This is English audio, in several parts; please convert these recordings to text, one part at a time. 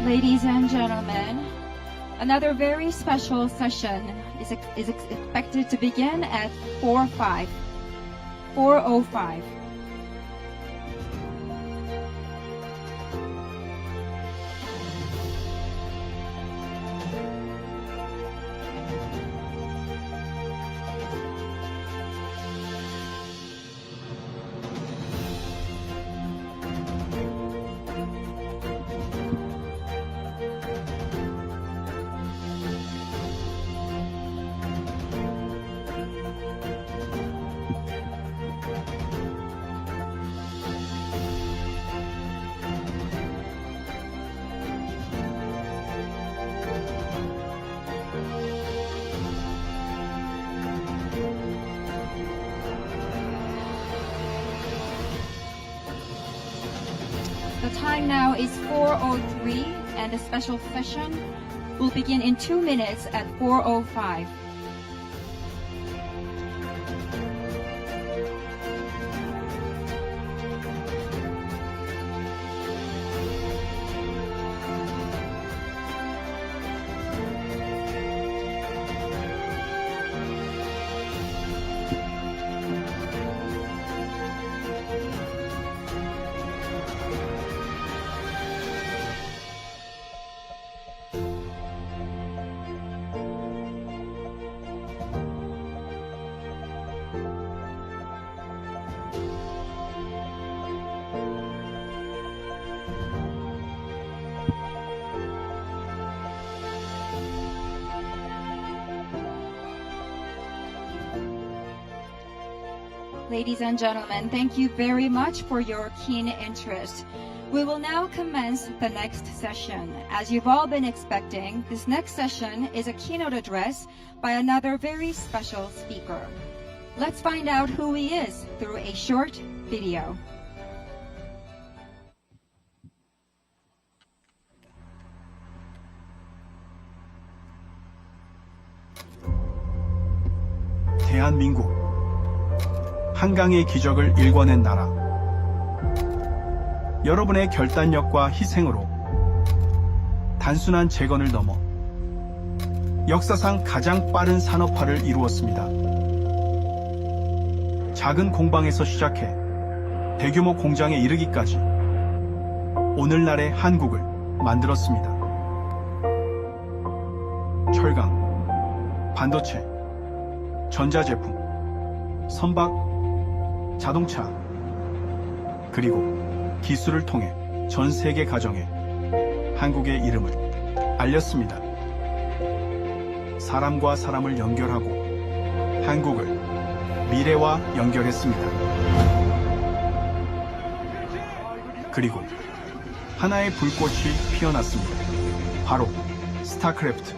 Ladies and gentlemen, another very special session is expected to begin at 4:05. The time now is 4:03 and the special session will begin in 2 minutes at 4:05. Ladies and gentlemen, thank you very much for your keen interest. We will now commence the next session. As you've all been expecting, this next session is a keynote address by another very special speaker. Let's find out who he is through a short video. 대한민국 한강의 기적을 일궈낸 나라. 여러분의 결단력과 희생으로 단순한 재건을 넘어 역사상 가장 빠른 산업화를 이루었습니다. 작은 공방에서 시작해 대규모 공장에 이르기까지 오늘날의 한국을 만들었습니다. 철강, 반도체, 전자제품, 선박, 자동차, 그리고 기술을 통해 전 세계 가정에 한국의 이름을 알렸습니다. 사람과 사람을 연결하고 한국을 미래와 연결했습니다. 그리고 하나의 불꽃이 피어났습니다. 바로 스타크래프트.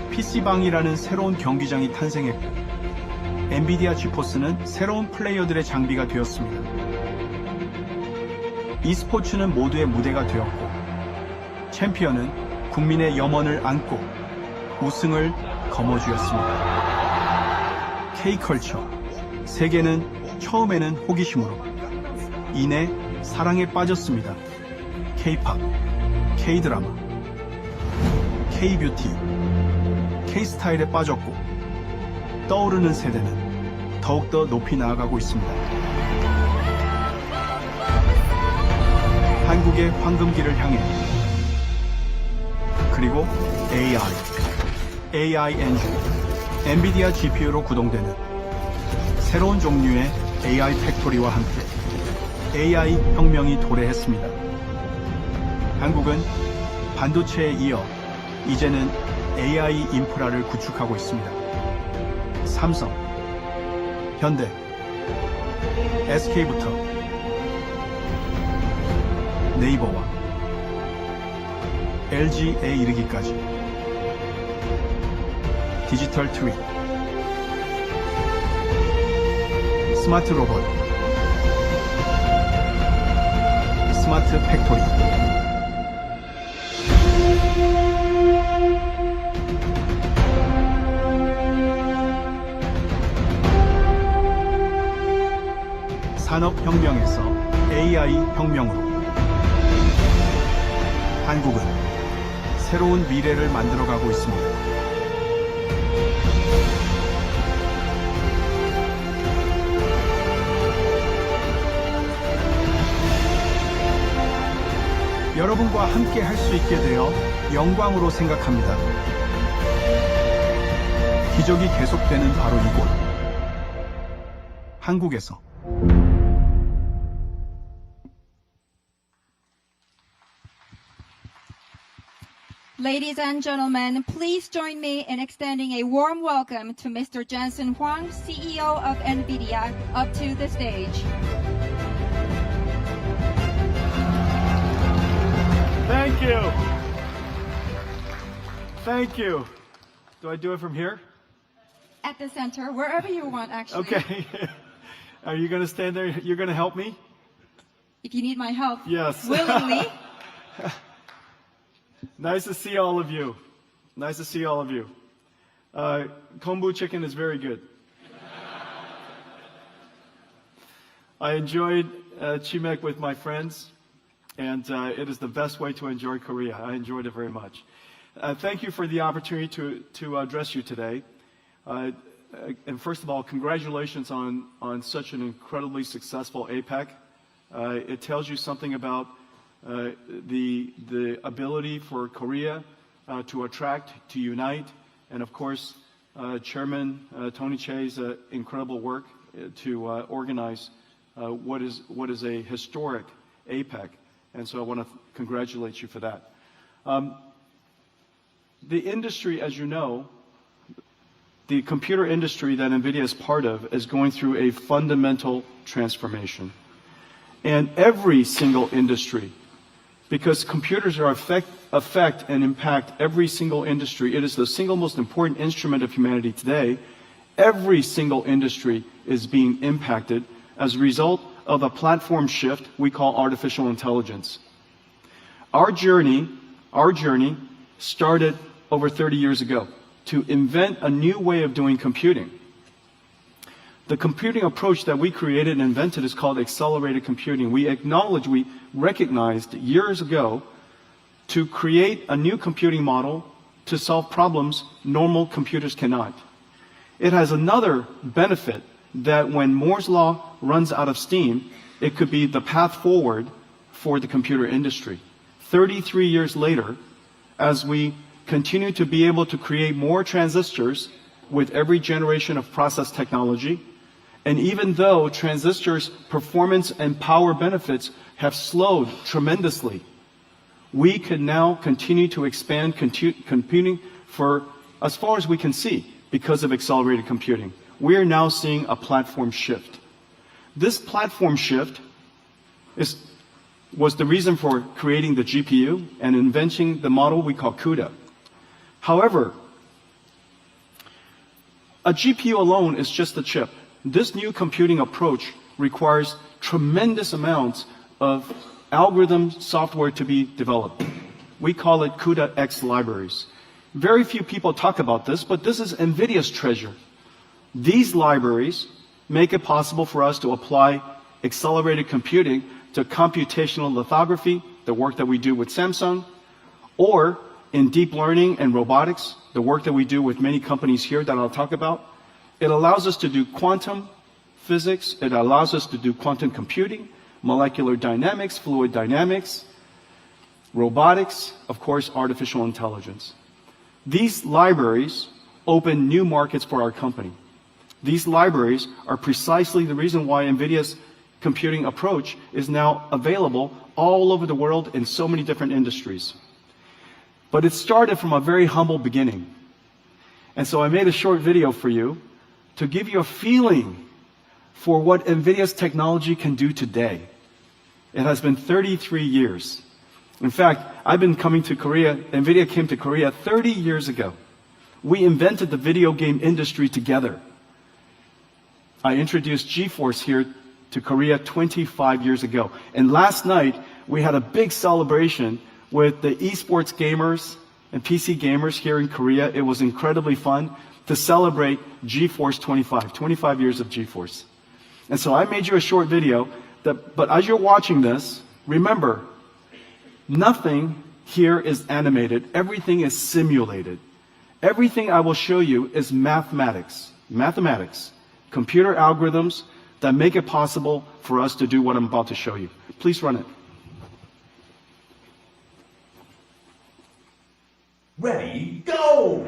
PC방이라는 새로운 경기장이 탄생했고 엔비디아 지포스는 새로운 플레이어들의 장비가 되었습니다. e스포츠는 모두의 무대가 되었고 챔피언은 국민의 염원을 안고 우승을 거머쥐었습니다. K컬처. 세계는 처음에는 호기심으로 이내 사랑에 빠졌습니다. K팝, K드라마, K뷰티, K스타일에 빠졌고 떠오르는 세대는 더욱더 높이 나아가고 있습니다. 한국의 황금기를 향해 그리고 AI 엔진, 엔비디아 GPU로 구동되는 새로운 종류의 AI 팩토리와 함께 AI 혁명이 도래했습니다. 한국은 반도체에 이어 이제는 AI 인프라를 구축하고 있습니다. 삼성, 현대, SK부터 네이버와 LG에 이르기까지 디지털 트윈, 스마트 로봇, 스마트 팩토리, 산업혁명에서 AI 혁명으로 한국은 새로운 미래를 만들어가고 있습니다. 여러분과 함께 할 수 있게 되어 영광으로 생각합니다. 기적이 계속되는 바로 이곳. 한국에서. Ladies and gentlemen, please join me in extending a warm welcome to Mr. Jensen Huang, CEO of NVIDIA, up to the stage. Thank you. Thank you. Do I do it from here? At the center, wherever you want, actually. Okay. Are you going to stand there? You're going to help me? If you need my help. Yes. Willingly. Nice to see all of you. Nice to see all of you. Kombu chicken is very good. I enjoyed chimek with my friends, and it is the best way to enjoy Korea. I enjoyed it very much. Thank you for the opportunity to address you today. And first of all, congratulations on such an incredibly successful APEC. It tells you something about the ability for Korea to attract, to unite, and of course, Chairman Tony Che's incredible work to organize what is a historic APEC. And so I want to congratulate you for that. The industry, as you know, the computer industry that NVIDIA is part of is going through a fundamental transformation. And every single industry, because computers are affect and impact every single industry, it is the single most important instrument of humanity today. Every single industry is being impacted as a result of a platform shift we call artificial intelligence. Our journey started over 30 years ago to invent a new way of doing computing. The computing approach that we created and invented is called accelerated computing. We recognized years ago to create a new computing model to solve problems normal computers cannot. It has another benefit that when Moore's law runs out of steam, it could be the path forward for the computer industry. 33 years later, as we continue to be able to create more transistors with every generation of process technology, and even though transistors' performance and power benefits have slowed tremendously, we can now continue to expand computing for as far as we can see because of accelerated computing. We are now seeing a platform shift. This platform shift was the reason for creating the GPU and inventing the model we call CUDA. However, a GPU alone is just a chip. This new computing approach requires tremendous amounts of algorithm software to be developed. We call it CUDA-X libraries. Very few people talk about this, but this is NVIDIA's treasure. These libraries make it possible for us to apply accelerated computing to computational lithography, the work that we do with Samsung, or in deep learning and robotics, the work that we do with many companies here that I'll talk about. It allows us to do quantum physics, it allows us to do quantum computing, molecular dynamics, fluid dynamics, robotics, of course, artificial intelligence. These libraries open new markets for our company. These libraries are precisely the reason why NVIDIA's computing approach is now available all over the world in so many different industries. But it started from a very humble beginning. And so I made a short video for you to give you a feeling for what NVIDIA's technology can do today. It has been 33 years. In fact, I've been coming to Korea, NVIDIA came to Korea 30 years ago. We invented the video game industry together. I introduced GeForce here to Korea 25 years ago. And last night, we had a big celebration with the esports gamers and PC gamers here in Korea. It was incredibly fun to celebrate GeForce 25 years of GeForce. And so I made you a short video, but as you're watching this, remember, nothing here is animated. Everything is simulated. Everything I will show you is mathematics. Mathematics. Computer algorithms that make it possible for us to do what I'm about to show you. Please run it. Ready, go!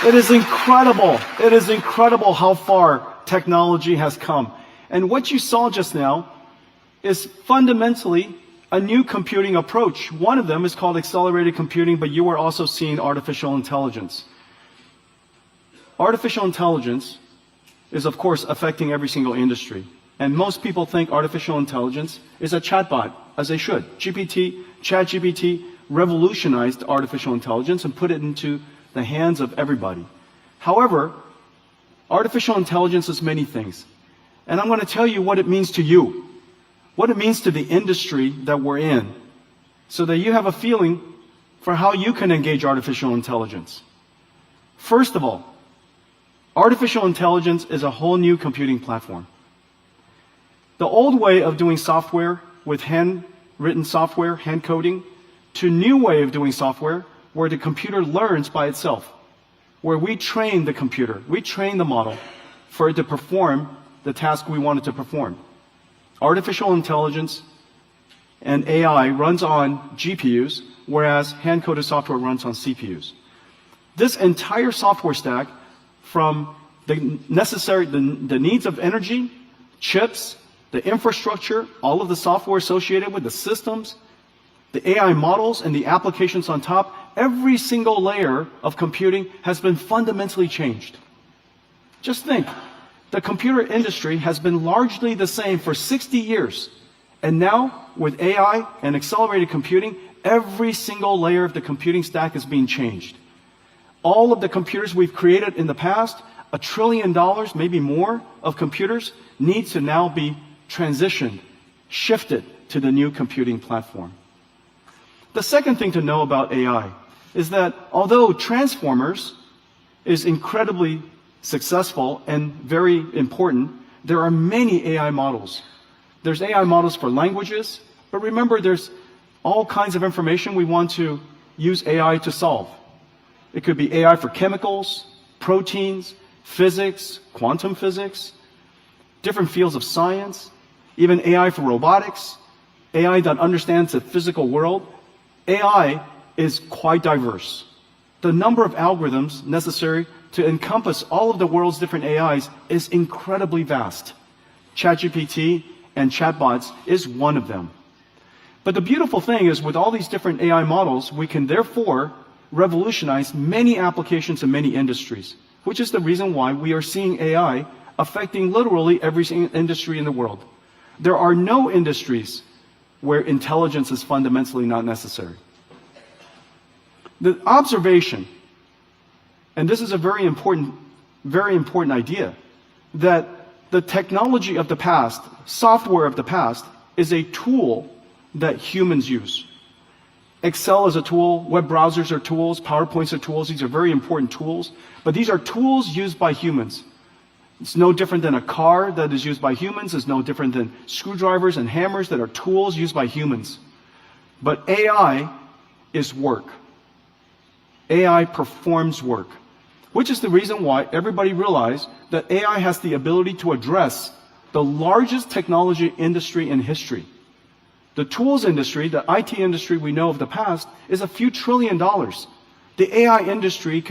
It is incredible. It is incredible how far technology has come. And what you saw just now is fundamentally a new computing approach. One of them is called accelerated computing, but you are also seeing artificial intelligence. Artificial intelligence is, of course, affecting every single industry. And most people think artificial intelligence is a chatbot, as they should. ChatGPT revolutionized artificial intelligence and put it into the hands of everybody. However, artificial intelligence is many things. And I'm going to tell you what it means to you, what it means to the industry that we're in, so that you have a feeling for how you can engage artificial intelligence. First of all, artificial intelligence is a whole new computing platform. The old way of doing software with handwritten software, hand coding, to new way of doing software where the computer learns by itself, where we train the computer, we train the model for it to perform the task we want it to perform. Artificial intelligence and AI runs on GPUs, whereas hand-coded software runs on CPUs. This entire software stack, from the needs of energy, chips, the infrastructure, all of the software associated with the systems, the AI models and the applications on top, every single layer of computing has been fundamentally changed. Just think, the computer industry has been largely the same for 60 years. And now, with AI and accelerated computing, every single layer of the computing stack is being changed. All of the computers we've created in the past, $1 trillion, maybe more, of computers need to now be transitioned, shifted to the new computing platform. The second thing to know about AI is that although Transformers is incredibly successful and very important, there are many AI models. There's AI models for languages, but remember there's all kinds of information we want to use AI to solve. It could be AI for chemicals, proteins, physics, quantum physics, different fields of science, even AI for robotics, AI that understands the physical world. AI is quite diverse. The number of algorithms necessary to encompass all of the world's different AIs is incredibly vast. ChatGPT and chatbots is one of them. But the beautiful thing is with all these different AI models, we can therefore revolutionize many applications in many industries, which is the reason why we are seeing AI affecting literally every single industry in the world. There are no industries where intelligence is fundamentally not necessary. The observation, and this is a very important idea, that the technology of the past, software of the past, is a tool that humans use. Excel is a tool, web browsers are tools, PowerPoints are tools. These are very important tools, but these are tools used by humans. It's no different than a car that is used by humans. It's no different than screwdrivers and hammers that are tools used by humans. But AI is work. AI performs work, which is the reason why everybody realized that AI has the ability to address the largest technology industry in history. The tools industry, the IT industry we know of the past, is a few $1 trillion. The AI industry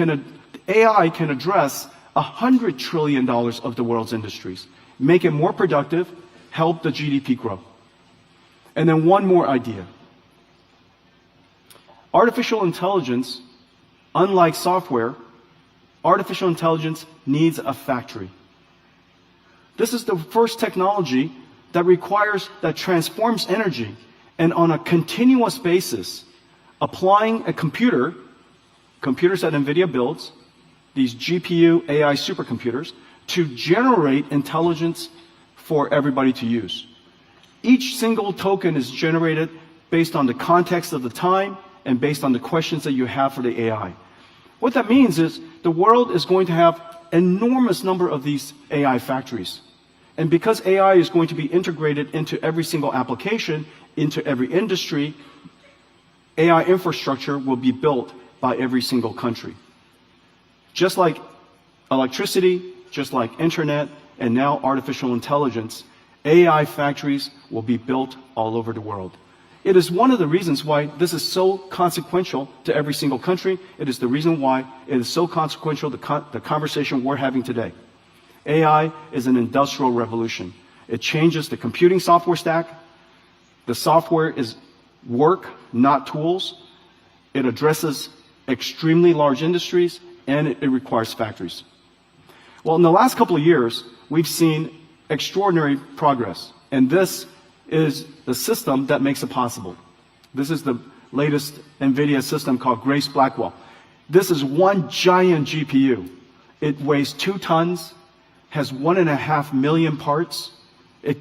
AI can address $100 trillion of the world's industries, make it more productive, help the GDP grow. And then one more idea. Artificial intelligence, unlike software, artificial intelligence needs a factory. This is the first technology that transforms energy and on a continuous basis, applying a computers that NVIDIA builds, these GPU AI supercomputers, to generate intelligence for everybody to use. Each single token is generated based on the context of the time and based on the questions that you have for the AI. What that means is the world is going to have an enormous number of these AI factories. And because AI is going to be integrated into every single application, into every industry, AI infrastructure will be built by every single country. Just like electricity, just like internet, and now artificial intelligence, AI factories will be built all over the world. It is one of the reasons why this is so consequential to every single country. It is the reason why it is so consequential to the conversation we're having today. AI is an industrial revolution. It changes the computing software stack. The software is work, not tools. It addresses extremely large industries, and it requires factories. Well, in the last couple of years, we've seen extraordinary progress, and this is the system that makes it possible. This is the latest NVIDIA system called Grace Blackwell. This is one giant GPU. It weighs 2 tons, has 1.5 million parts. It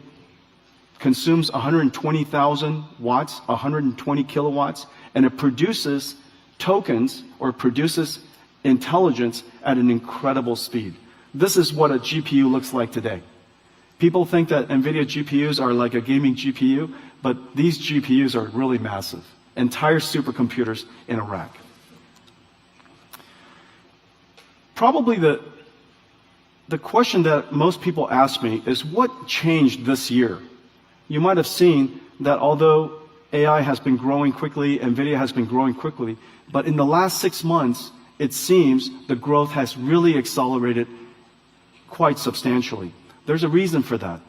consumes 120,000 watts, 120 kilowatts, and it produces tokens or produces intelligence at an incredible speed. This is what a GPU looks like today. People think that NVIDIA GPUs are like a gaming GPU, but these GPUs are really massive. Entire supercomputers in a rack. Probably the question that most people ask me is what changed this year? You might have seen that although AI has been growing quickly, NVIDIA has been growing quickly, but in the last 6 months, it seems the growth has really accelerated quite substantially. There's a reason for that.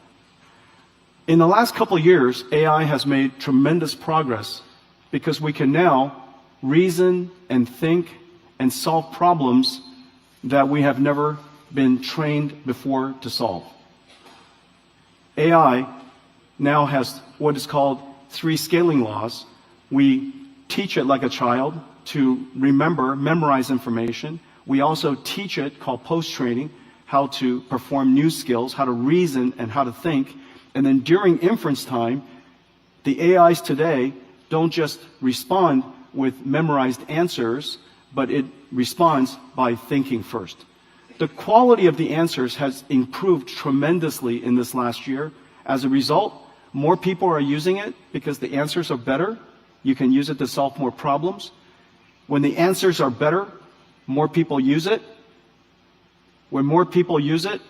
In the last couple of years, AI has made tremendous progress because we can now reason and think and solve problems that we have never been trained before to solve. AI now has what is called 3 scaling laws. We teach it like a child to memorize information. We also teach it, called post-training, how to perform new skills, how to reason and how to think. And then during inference time, the AIs today don't just respond with memorized answers, but it responds by thinking first. The quality of the answers has improved tremendously in this last year. As a result, more people are using it because the answers are better. You can use it to solve more problems. When the answers are better, more people use it. When more people use it,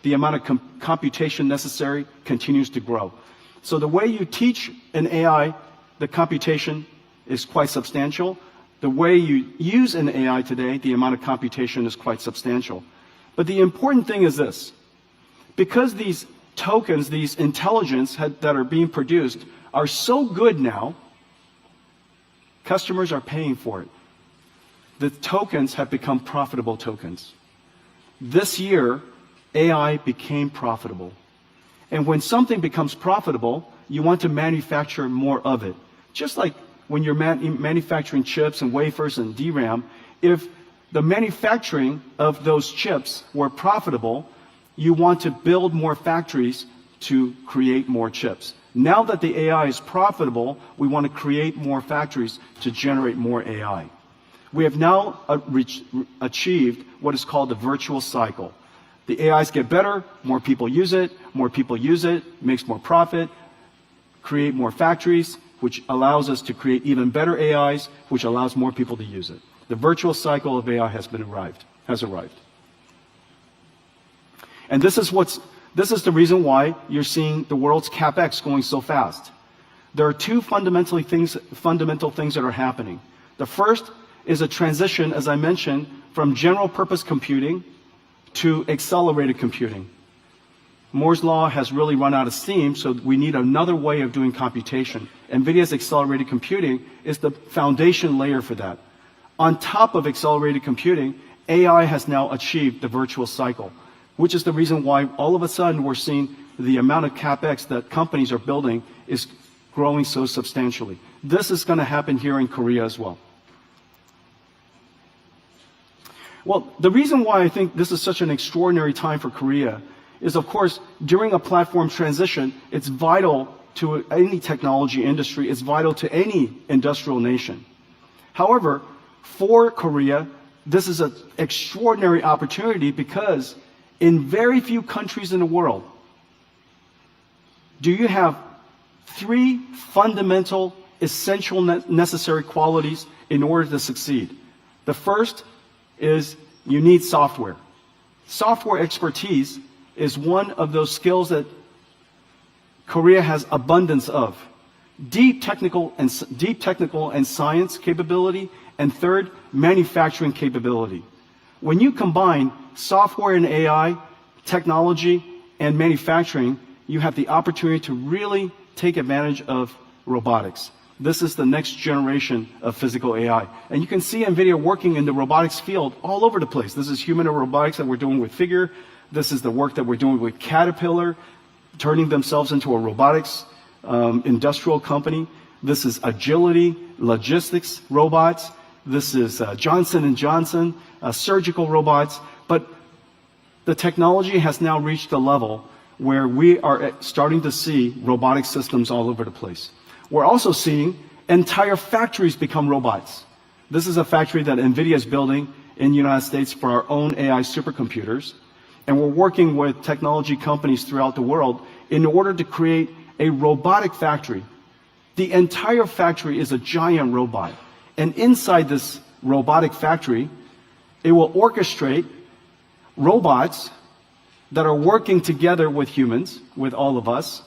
the amount of computation necessary continues to grow. So the way you teach an AI, the computation is quite substantial. The way you use an AI today, the amount of computation is quite substantial. But the important thing is this. Because these tokens, these intelligence that are being produced are so good now, customers are paying for it. The tokens have become profitable tokens. This year, AI became profitable. And when something becomes profitable, you want to manufacture more of it. Just like when you're manufacturing chips and wafers and DRAM, if the manufacturing of those chips were profitable, you want to build more factories to create more chips. Now that the AI is profitable, we want to create more factories to generate more AI. We have now achieved what is called the virtuous cycle. The AIs get better, more people use it, makes more profit, create more factories, which allows us to create even better AIs, which allows more people to use it. The virtuous cycle of AI has arrived. And this is the reason why you're seeing the world's CapEx going so fast. There are two fundamental things that are happening. The first is a transition, as I mentioned, from general purpose computing to accelerated computing. Moore's law has really run out of steam, so we need another way of doing computation. NVIDIA's accelerated computing is the foundation layer for that. On top of accelerated computing, AI has now achieved the virtuous cycle, which is the reason why all of a sudden we're seeing the amount of CapEx that companies are building is growing so substantially. This is going to happen here in Korea as well. Well, the reason why I think this is such an extraordinary time for Korea is, of course, during a platform transition, it's vital to any technology industry, it's vital to any industrial nation. However, for Korea, this is an extraordinary opportunity because in very few countries in the world do you have three fundamental, essential, necessary qualities in order to succeed. The first is you need software. Software expertise is one of those skills that Korea has abundance of. Deep technical and science capability, and third, manufacturing capability. When you combine software and AI, technology, and manufacturing, you have the opportunity to really take advantage of robotics. This is the next generation of physical AI. And you can see NVIDIA working in the robotics field all over the place. This is humanoid robotics that we're doing with Figure. This is the work that we're doing with Caterpillar, turning themselves into a robotics industrial company. This is agility, logistics robots. This is Johnson & Johnson, surgical robots. But the technology has now reached a level where we are starting to see robotic systems all over the place. We're also seeing entire factories become robots. This is a factory that NVIDIA is building in the United States for our own AI supercomputers. And we're working with technology companies throughout the world in order to create a robotic factory. The entire factory is a giant robot. And inside this robotic factory, it will orchestrate robots that are working together with humans, with all of us,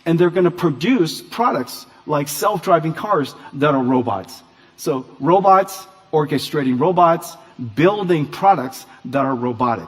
and they're going to produce products like self-driving cars that are robots. So robots orchestrating robots, building products that are robotic.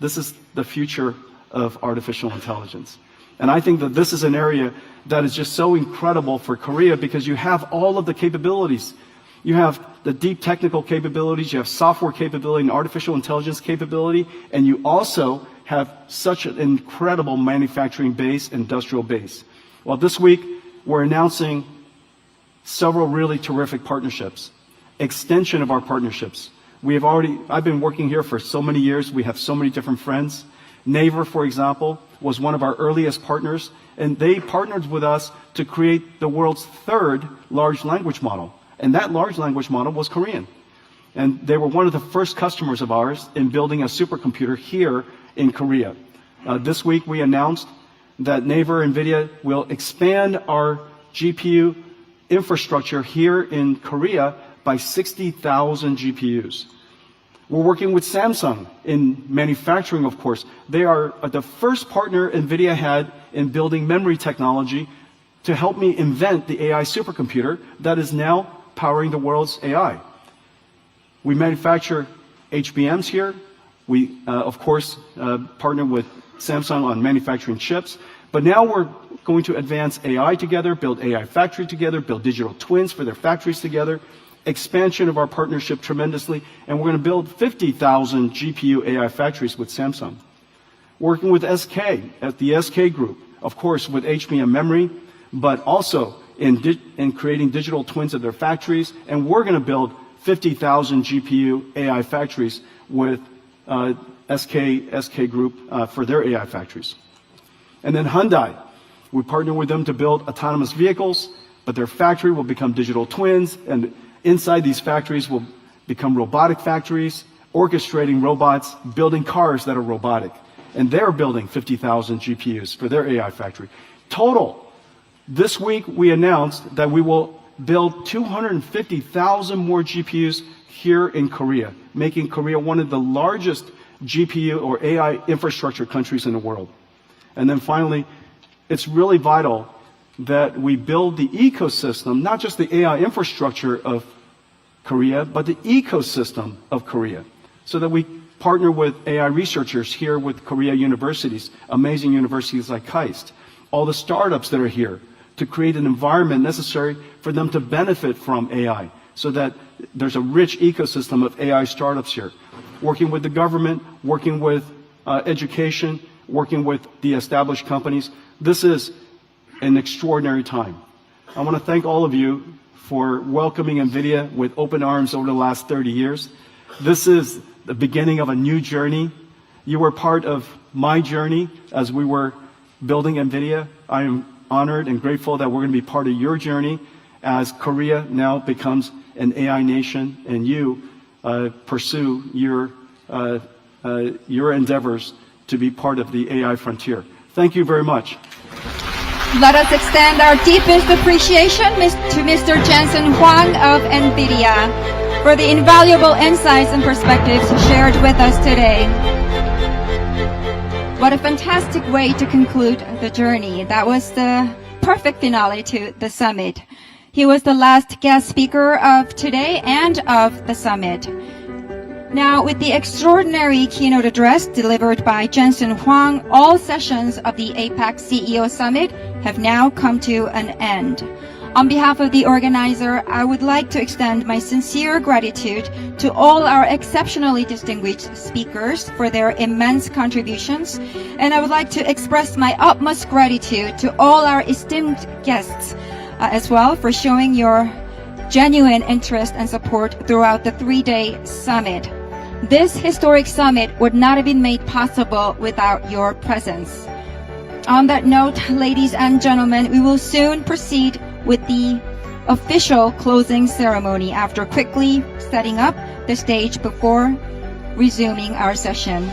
This is the future of artificial intelligence. And I think that this is an area that is just so incredible for Korea because you have all of the capabilities. You have the deep technical capabilities, you have software capability and artificial intelligence capability, and you also have such an incredible manufacturing base, industrial base. Well, this week we're announcing several really terrific partnerships, extension of our partnerships. I've been working here for so many years. We have so many different friends. Naver, for example, was one of our earliest partners, and they partnered with us to create the world's third large language model. And that large language model was Korean. And they were one of the first customers of ours in building a supercomputer here in Korea. This week we announced that Naver NVIDIA will expand our GPU infrastructure here in Korea by 60,000 GPUs. We're working with Samsung in manufacturing, of course. They are the first partner NVIDIA had in building memory technology to help me invent the AI supercomputer that is now powering the world's AI. We manufacture HBMs here. We, of course, partner with Samsung on manufacturing chips. But now we're going to advance AI together, build AI factory together, build digital twins for their factories together, expansion of our partnership tremendously, and we're going to build 50,000 GPU AI factories with Samsung. Working with SK, at the SK Group, of course, with HBM memory, but also in creating digital twins of their factories, and we're going to build 50,000 GPU AI factories with SK Group for their AI factories. And then Hyundai, we partner with them to build autonomous vehicles, but their factory will become digital twins, and inside these factories will become robotic factories, orchestrating robots, building cars that are robotic. And they're building 50,000 GPUs for their AI factory. Total, this week we announced that we will build 250,000 more GPUs here in Korea, making Korea one of the largest GPU or AI infrastructure countries in the world. And then finally, it's really vital that we build the ecosystem, not just the AI infrastructure of Korea, but the ecosystem of Korea, so that we partner with AI researchers here with Korea universities, amazing universities like KAIST, all the startups that are here, to create an environment necessary for them to benefit from AI, so that there's a rich ecosystem of AI startups here. Working with the government, working with education, working with the established companies. This is an extraordinary time. I want to thank all of you for welcoming NVIDIA with open arms over the last 30 years. This is the beginning of a new journey. You were part of my journey as we were building NVIDIA. I am honored and grateful that we're going to be part of your journey as Korea now becomes an AI nation and you pursue your endeavors to be part of the AI frontier. Thank you very much. Let us extend our deepest appreciation to Mr. Jensen Huang of NVIDIA for the invaluable insights and perspectives shared with us today. What a fantastic way to conclude the journey. That was the perfect finale to the summit. He was the last guest speaker of today and of the summit. Now, with the extraordinary keynote address delivered by Jensen Huang, all sessions of the APEC CEO Summit have now come to an end. On behalf of the organizer, I would like to extend my sincere gratitude to all our exceptionally distinguished speakers for their immense contributions, and I would like to express my utmost gratitude to all our esteemed guests as well for showing your genuine interest and support throughout the 3-day summit. This historic summit would not have been made possible without your presence. On that note, ladies and gentlemen, we will soon proceed with the official closing ceremony after quickly setting up the stage before resuming our session.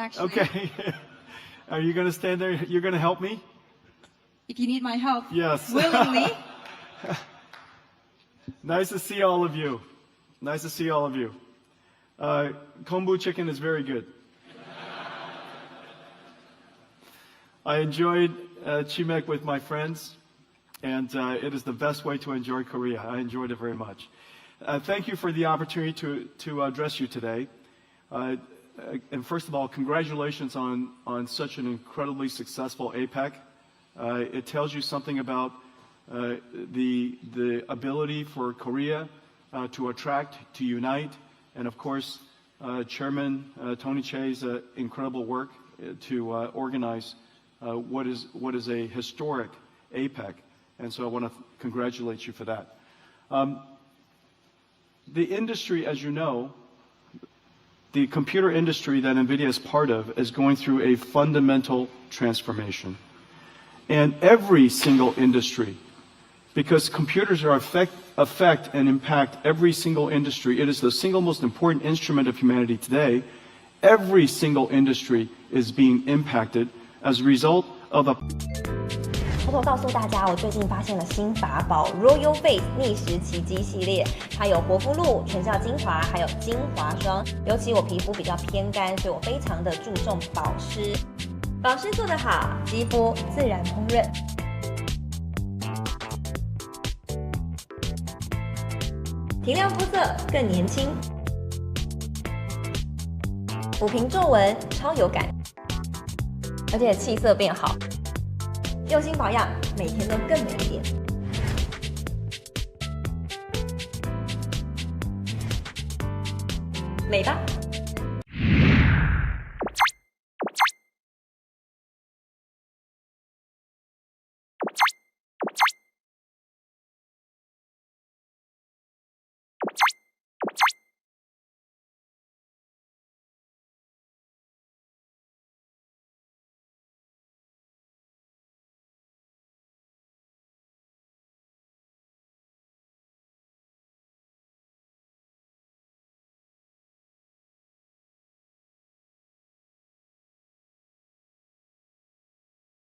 actually. Okay. Are you going to stand there? You're going to help me? If you need my help. Yes. Willingly. Nice to see all of you. Nice to see all of you. Kombu chicken is very good. I enjoyed chimek with my friends, and it is the best way to enjoy Korea. I enjoyed it very much. Thank you for the opportunity to address you today. And first of all, congratulations on such an incredibly successful APEC. It tells you something about the ability for Korea to attract, to unite, and of course, Chairman Tony Che's incredible work to organize what is a historic APEC, and so I want to congratulate you for that. The industry, as you know, the computer industry that NVIDIA is part of is going through a fundamental transformation. And every single industry, because computers are affect and impact every single industry, it is the single most important instrument of humanity today. Every single industry is being impacted as a result of a 偷偷告诉大家，我最近发现了新法宝 Royal Face 逆时奇迹系列，它有活肤露、全效精华，还有精华霜。尤其我皮肤比较偏干，所以我非常的注重保湿。保湿做得好，肌肤自然烹饪。提亮肤色更年轻，抚平皱纹超有感，而且气色变好。用心保养，每天都更美一点。美吧。